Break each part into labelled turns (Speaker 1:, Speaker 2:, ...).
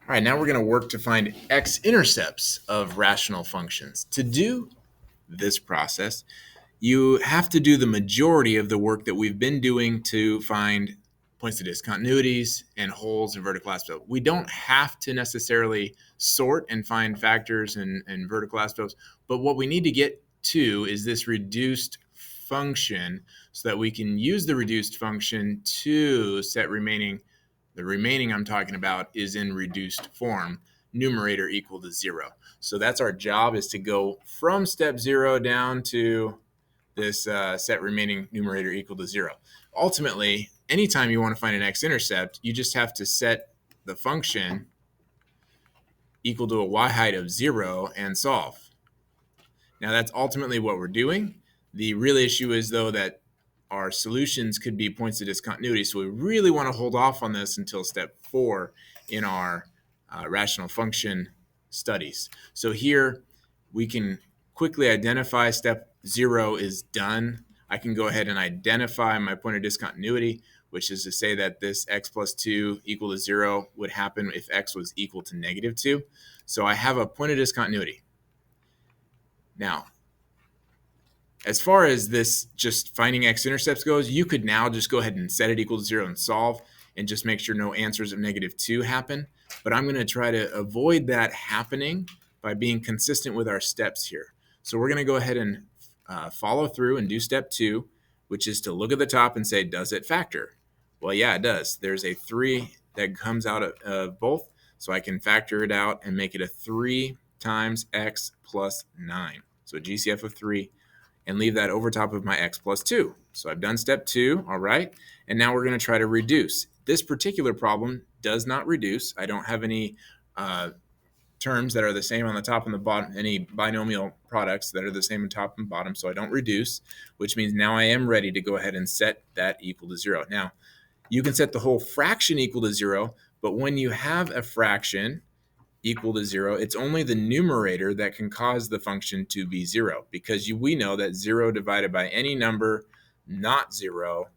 Speaker 1: All right, now we're going to work to find x-intercepts of rational functions. To do this process, you have to do the majority of the work that we've been doing to find points of discontinuities and holes in vertical asymptotes. We don't have to necessarily sort and find factors and vertical asymptotes, but what we need to get to is this reduced function so that we can use the reduced function to set the remaining I'm talking about is in reduced form, numerator equal to 0. So that's our job, is to go from step 0 down to this set remaining numerator equal to 0. Ultimately, anytime you want to find an x-intercept, you just have to set the function equal to a y height of 0 and solve. Now that's ultimately what we're doing. The real issue is, though, that our solutions could be points of discontinuity, so we really want to hold off on this until step 4 in our rational function studies. So here we can quickly identify step 0 is done. I can go ahead and identify my point of discontinuity, which is to say that this x plus 2 equal to 0 would happen if x was equal to negative 2. So I have a point of discontinuity. Now, as far as this just finding x-intercepts goes, you could now just go ahead and set it equal to 0 and solve and just make sure no answers of negative 2 happen. But I'm going to try to avoid that happening by being consistent with our steps here. So we're going to go ahead and follow through and do step 2, which is to look at the top and say, does it factor? Well, yeah, it does. There's a 3 that comes out of both, so I can factor it out and make it a 3 times x plus 9. So a GCF of 3. And leave that over top of my x plus 2. So I've done step 2, all right? And now we're going to try to reduce. This particular problem does not reduce. I don't have any terms that are the same on the top and the bottom, any binomial products that are the same on top and bottom, so I don't reduce, which means now I am ready to go ahead and set that equal to 0. Now, you can set the whole fraction equal to 0, but when you have a fraction equal to 0, it's only the numerator that can cause the function to be 0, because we know that 0 divided by any number not 0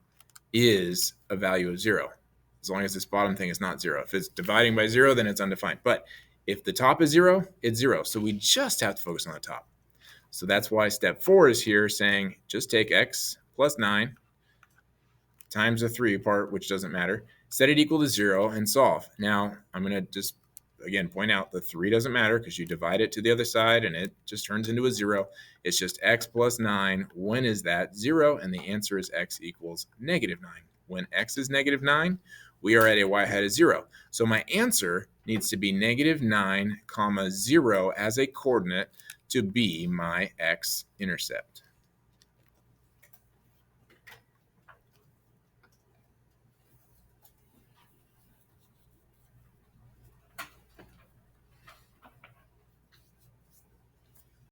Speaker 1: is a value of 0, as long as this bottom thing is not 0. If it's dividing by 0, then it's undefined. But if the top is 0, it's 0. So we just have to focus on the top. So that's why step 4 is here saying just take x plus 9 times the 3 part, which doesn't matter, set it equal to 0 and solve. Now I'm going to just again point out the 3 doesn't matter because you divide it to the other side and it just turns into a 0. It's just x plus 9. When is that? 0. And the answer is x equals negative 9. When x is negative 9, we are at a y height of 0. So my answer needs to be negative 9 comma 0 as a coordinate to be my x-intercept.